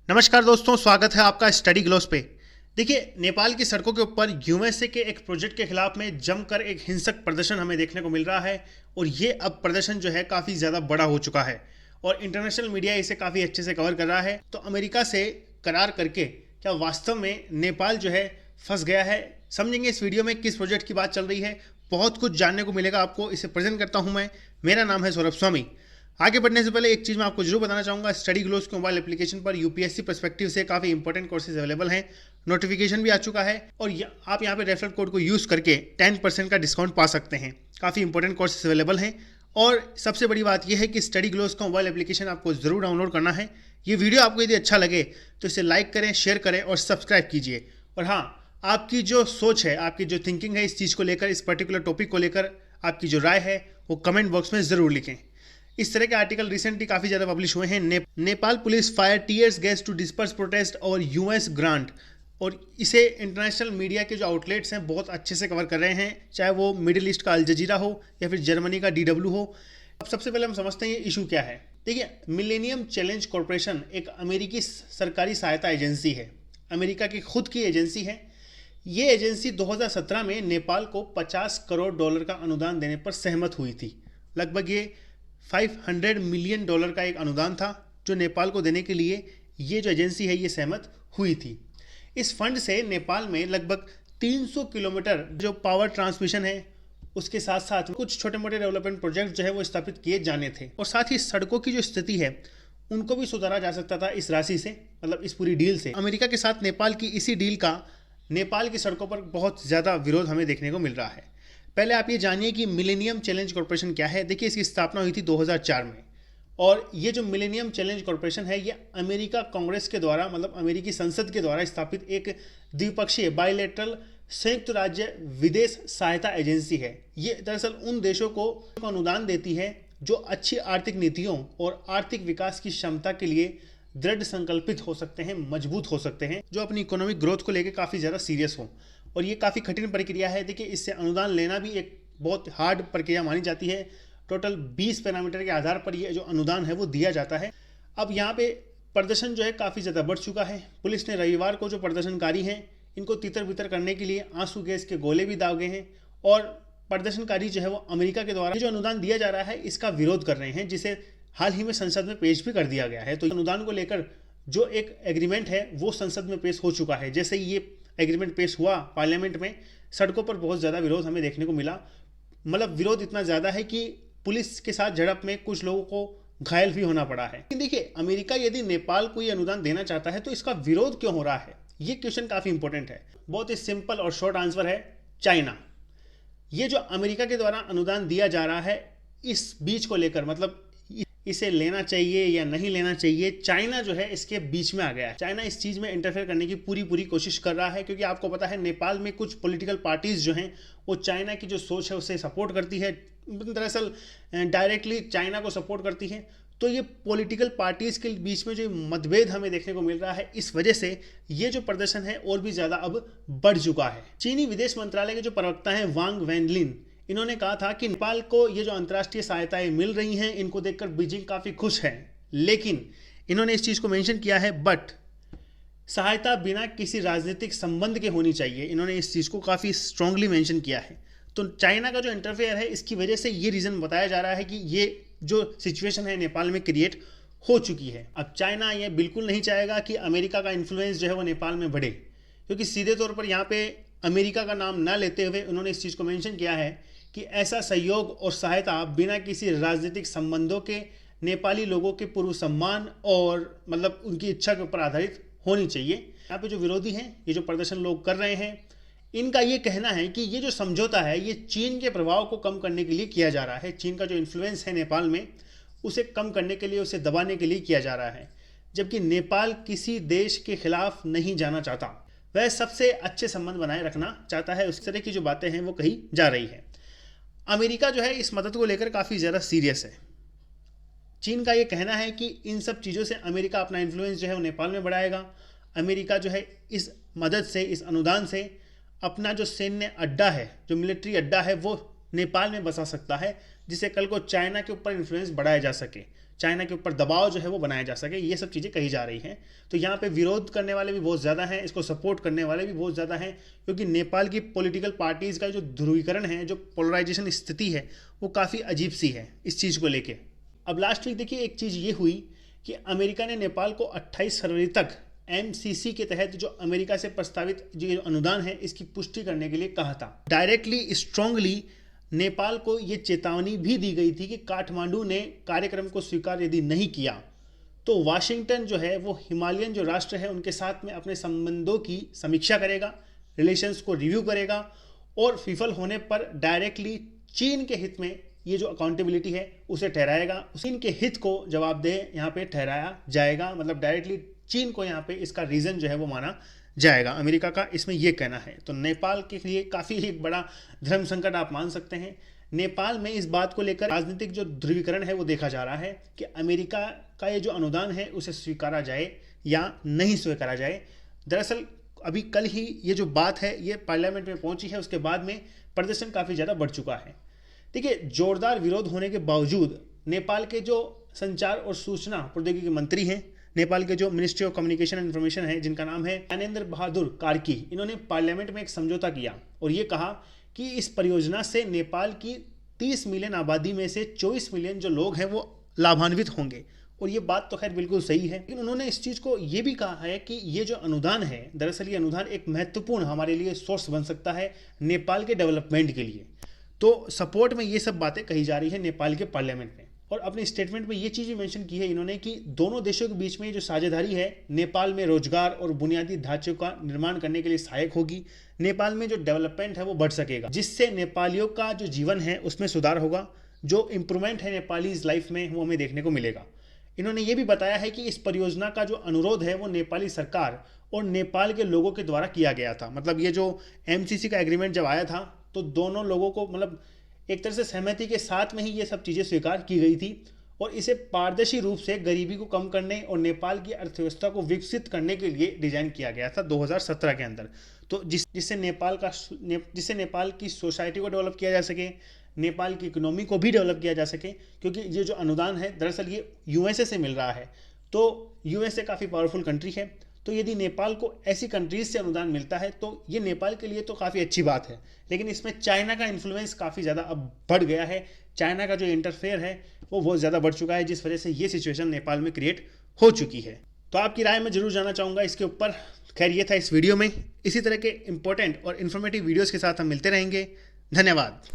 नमस्कार दोस्तों, स्वागत है आपका स्टडी ग्लोस पे। देखिए, नेपाल की सड़कों के ऊपर यूएसए के एक प्रोजेक्ट के खिलाफ में जमकर एक हिंसक प्रदर्शन हमें देखने को मिल रहा है। और ये अब प्रदर्शन जो है काफ़ी ज़्यादा बड़ा हो चुका है और इंटरनेशनल मीडिया इसे काफ़ी अच्छे से कवर कर रहा है। तो अमेरिका से करार करके क्या वास्तव में नेपाल जो है फंस गया है? समझेंगे इस वीडियो में किस प्रोजेक्ट की बात चल रही है। बहुत कुछ जानने को मिलेगा आपको। इसे प्रेजेंट करता हूँ मैं। मेरा नाम है सौरभ स्वामी। आगे बढ़ने से पहले एक चीज़ मैं आपको जरूर बताना चाहूँगा, स्टडी ग्लोस के मोबाइल एप्लीकेशन पर यूपीएससी पर्सपेक्टिव से काफ़ी इंपॉर्टेंट कोर्सेज अवेलेबल हैं। नोटिफिकेशन भी आ चुका है और आप यहाँ पे रेफरल कोड को यूज़ करके 10% का डिस्काउंट पा सकते हैं। काफ़ी इंपॉर्टेंट कोर्सेज अवेलेबल हैं। और सबसे बड़ी बात यह है कि स्टडी ग्लोस का मोबाइल एप्लीकेशन आपको ज़रूर डाउनलोड करना है। ये वीडियो आपको यदि अच्छा लगे तो इसे लाइक करें, शेयर करें और सब्सक्राइब कीजिए। और हाँ, आपकी जो सोच है, आपकी जो थिंकिंग है इस चीज़ को लेकर, इस पर्टिकुलर टॉपिक को लेकर, आपकी जो राय है वो कमेंट बॉक्स में ज़रूर लिखें। इस तरह के आर्टिकल रिसेंटली काफ़ी ज़्यादा पब्लिश हुए हैं। Nepal police fire tears gas to disperse protest और यूएस ग्रांट। और इसे इंटरनेशनल मीडिया के जो आउटलेट्स हैं बहुत अच्छे से कवर कर रहे हैं, चाहे वो मिडिल ईस्ट का अल जजीरा हो या फिर जर्मनी का DW हो। अब सबसे पहले हम समझते हैं ये इशू क्या है। देखिए, मिलेनियम चैलेंज कॉरपोरेशन एक अमेरिकी सरकारी सहायता एजेंसी है, अमेरिका की खुद की एजेंसी है। ये एजेंसी 2017 में नेपाल को $50 करोड़ का अनुदान देने पर सहमत हुई थी। लगभग ये $500 मिलियन का एक अनुदान था जो नेपाल को देने के लिए ये जो एजेंसी है ये सहमत हुई थी। इस फंड से नेपाल में लगभग 300 किलोमीटर जो पावर ट्रांसमिशन है उसके साथ साथ कुछ छोटे मोटे डेवलपमेंट प्रोजेक्ट जो है वो स्थापित किए जाने थे। और साथ ही सड़कों की जो स्थिति है उनको भी सुधारा जा सकता था इस राशि से, मतलब इस पूरी डील से। अमेरिका के साथ नेपाल की इसी डील का नेपाल की सड़कों पर बहुत ज़्यादा विरोध हमें देखने को मिल रहा है। पहले आप ये जानिए कि मिलेनियम चैलेंज कॉरपोरेशन क्या है। देखिए, इसकी स्थापना हुई थी 2004 में। और ये जो मिलेनियम चैलेंज कॉरपोरेशन है ये अमेरिका कांग्रेस के द्वारा, मतलब अमेरिकी संसद के द्वारा स्थापित एक द्विपक्षीय बायलैटरल संयुक्त राज्य विदेश सहायता एजेंसी है। ये दरअसल उन देशों को अनुदान देती है जो अच्छी आर्थिक नीतियों और आर्थिक विकास की क्षमता के लिए दृढ़ संकल्पित हो सकते हैं, मजबूत हो सकते हैं, जो अपनी इकोनॉमिक ग्रोथ को लेकर काफ़ी ज़्यादा सीरियस हो। और ये काफ़ी कठिन प्रक्रिया है। देखिए, इससे अनुदान लेना भी एक बहुत हार्ड प्रक्रिया मानी जाती है। टोटल 20 पैरामीटर के आधार पर ये जो अनुदान है वो दिया जाता है। अब यहाँ पे प्रदर्शन जो है काफ़ी ज़्यादा बढ़ चुका है। पुलिस ने रविवार को जो प्रदर्शनकारी हैं इनको तितर बितर करने के लिए आंसू गैस के गोले भी दागे हैं। और प्रदर्शनकारी जो है वो अमेरिका के द्वारा जो अनुदान दिया जा रहा है इसका विरोध कर रहे हैं, जिसे हाल ही में संसद में पेश भी कर दिया गया है। तो अनुदान को लेकर जो एक एग्रीमेंट है वो संसद में पेश हो चुका है। जैसे ही ये एग्रीमेंट पेश हुआ पार्लियामेंट में, सड़कों पर बहुत ज़्यादा विरोध हमें देखने को मिला। मतलब विरोध इतना ज़्यादा है कि पुलिस के साथ झड़प में कुछ लोगों को घायल भी होना पड़ा है। लेकिन देखिए, अमेरिका यदि नेपाल को ये अनुदान देना चाहता है तो इसका विरोध क्यों हो रहा है, ये क्वेश्चन काफ़ी इंपॉर्टेंट है। बहुत ही सिंपल और शॉर्ट आंसर है, चाइना। ये जो अमेरिका के द्वारा अनुदान दिया जा रहा है इस बीच को लेकर, मतलब इसे लेना चाहिए या नहीं लेना चाहिए, चाइना जो है इसके बीच में आ गया है। चाइना इस चीज़ में इंटरफेयर करने की पूरी कोशिश कर रहा है, क्योंकि आपको पता है नेपाल में कुछ पॉलिटिकल पार्टीज जो हैं वो चाइना की जो सोच है उसे सपोर्ट करती है, दरअसल डायरेक्टली चाइना को सपोर्ट करती है। तो ये पॉलिटिकल पार्टीज के बीच में जो मतभेद हमें देखने को मिल रहा है, इस वजह से ये जो प्रदर्शन है और भी ज़्यादा अब बढ़ चुका है। चीनी विदेश मंत्रालय के जो प्रवक्ता हैं वांग वेनलिन, इन्होंने कहा था कि नेपाल को ये जो अंतर्राष्ट्रीय सहायताएं मिल रही हैं इनको देखकर बीजिंग काफ़ी खुश है। लेकिन इन्होंने इस चीज़ को मेंशन किया है, बट सहायता बिना किसी राजनीतिक संबंध के होनी चाहिए। इन्होंने इस चीज़ को काफ़ी स्ट्रांगली मेंशन किया है। तो चाइना का जो इंटरफेयर है इसकी वजह से ये रीज़न बताया जा रहा है कि ये जो सिचुएशन है नेपाल में क्रिएट हो चुकी है। अब चाइना ये बिल्कुल नहीं चाहेगा कि अमेरिका का इन्फ्लुएंस जो है वो नेपाल में बढ़े, क्योंकि सीधे तौर पर यहाँ पे अमेरिका का नाम ना लेते हुए उन्होंने इस चीज़ को मेंशन किया है कि ऐसा सहयोग और सहायता बिना किसी राजनीतिक संबंधों के नेपाली लोगों के पूर्व सम्मान और मतलब उनकी इच्छा के ऊपर आधारित होनी चाहिए। यहाँ पे जो विरोधी हैं, ये जो प्रदर्शन लोग कर रहे हैं, इनका ये कहना है कि ये जो समझौता है ये चीन के प्रभाव को कम करने के लिए किया जा रहा है। चीन का जो इन्फ्लुएंस है नेपाल में उसे कम करने के लिए, उसे दबाने के लिए किया जा रहा है। जबकि नेपाल किसी देश के खिलाफ नहीं जाना चाहता, वह सबसे अच्छे संबंध बनाए रखना चाहता है। उस तरह की जो बातें हैं वो कही जा रही है। अमेरिका जो है इस मदद को लेकर काफ़ी ज़्यादा सीरियस है। चीन का ये कहना है कि इन सब चीज़ों से अमेरिका अपना इन्फ्लुएंस जो है वो नेपाल में बढ़ाएगा। अमेरिका जो है इस मदद से, इस अनुदान से अपना जो सैन्य अड्डा है, जो मिलिट्री अड्डा है वो नेपाल में बसा सकता है, जिससे कल को चाइना के ऊपर इन्फ्लुएंस बढ़ाया जा सके। चाइना के ऊपर दबाव जो है वो बनाया जा सके, ये सब चीज़ें कही जा रही हैं। तो यहाँ पे विरोध करने वाले भी बहुत ज़्यादा हैं, इसको सपोर्ट करने वाले भी बहुत ज़्यादा हैं, क्योंकि नेपाल की पॉलिटिकल पार्टीज़ का जो ध्रुवीकरण है, जो पोलराइजेशन स्थिति है, वो काफ़ी अजीब सी है इस चीज़ को लेके। अब लास्ट वीक देखिए एक चीज़ ये हुई कि अमेरिका ने नेपाल को 28 फरवरी तक MCC के तहत जो अमेरिका से प्रस्तावित जो अनुदान है इसकी पुष्टि करने के लिए कहा था। डायरेक्टली स्ट्रांगली नेपाल को ये चेतावनी भी दी गई थी कि काठमांडू ने कार्यक्रम को स्वीकार यदि नहीं किया तो वाशिंगटन जो है वो हिमालयन जो राष्ट्र है उनके साथ में अपने संबंधों की समीक्षा करेगा, रिलेशंस को रिव्यू करेगा और विफल होने पर डायरेक्टली चीन के हित में ये जो अकाउंटेबिलिटी है उसे ठहराएगा। चीन के हित को जवाबदेह यहाँ पे ठहराया जाएगा, मतलब डायरेक्टली चीन को यहाँ पे इसका रीज़न जो है वो माना जाएगा। अमेरिका का इसमें ये कहना है। तो नेपाल के लिए काफ़ी एक बड़ा धर्म संकट आप मान सकते हैं। नेपाल में इस बात को लेकर राजनीतिक जो ध्रुवीकरण है वो देखा जा रहा है कि अमेरिका का ये जो अनुदान है उसे स्वीकारा जाए या नहीं स्वीकारा जाए। दरअसल अभी कल ही ये जो बात है ये पार्लियामेंट में पहुंची है, उसके बाद में प्रदर्शन काफ़ी ज़्यादा बढ़ चुका है। देखिए, जोरदार विरोध होने के बावजूद नेपाल के जो संचार और सूचना प्रौद्योगिकी मंत्री हैं, नेपाल के जो ministry of communication and information है जिनका नाम है ज्ञानेंद्र बहादुर कार्की, इन्होंने पार्लियामेंट में एक समझौता किया और ये कहा कि इस परियोजना से नेपाल की 30 मिलियन आबादी में से 24 मिलियन जो लोग हैं वो लाभान्वित होंगे। और ये बात तो खैर बिल्कुल सही है, लेकिन उन्होंने इस चीज़ को ये भी कहा है कि ये जो अनुदान है, दरअसल ये अनुदान एक महत्वपूर्ण हमारे लिए सोर्स बन सकता है नेपाल के डेवलपमेंट के लिए। तो सपोर्ट में ये सब बातें कही जा रही है नेपाल के पार्लियामेंट में। और अपने स्टेटमेंट में ये चीज़ भी मेंशन की है इन्होंने कि दोनों देशों के बीच में जो साझेदारी है नेपाल में रोजगार और बुनियादी ढांचे का निर्माण करने के लिए सहायक होगी। नेपाल में जो डेवलपमेंट है वो बढ़ सकेगा, जिससे नेपालियों का जो जीवन है उसमें सुधार होगा। जो इम्प्रूवमेंट है नेपालीज लाइफ में वो हमें देखने को मिलेगा। इन्होंने ये भी बताया है कि इस परियोजना का जो अनुरोध है वो नेपाली सरकार और नेपाल के लोगों के द्वारा किया गया था। मतलब ये जो MCC का एग्रीमेंट जब आया था तो दोनों लोगों को मतलब एक तरह से सहमति के साथ में ही ये सब चीज़ें स्वीकार की गई थी और इसे पारदर्शी रूप से गरीबी को कम करने और नेपाल की अर्थव्यवस्था को विकसित करने के लिए डिजाइन किया गया था 2017 के अंदर। तो जिससे नेपाल की सोसाइटी को डेवलप किया जा सके, नेपाल की इकोनॉमी को भी डेवलप किया जा सके, क्योंकि ये जो अनुदान है दरअसल ये USA से मिल रहा है। तो USA काफ़ी पावरफुल कंट्री है, तो यदि नेपाल को ऐसी कंट्रीज से अनुदान मिलता है तो ये नेपाल के लिए तो काफ़ी अच्छी बात है। लेकिन इसमें चाइना का इन्फ्लुएंस काफ़ी ज़्यादा अब बढ़ गया है। चाइना का जो इंटरफेयर है वो बहुत ज़्यादा बढ़ चुका है, जिस वजह से ये सिचुएशन नेपाल में क्रिएट हो चुकी है। तो आपकी राय मैं जरूर जानना चाहूँगा इसके ऊपर। खैर ये था इस वीडियो में। इसी तरह के इंपॉर्टेंट और इन्फॉर्मेटिव वीडियोज़ के साथ हम मिलते रहेंगे। धन्यवाद।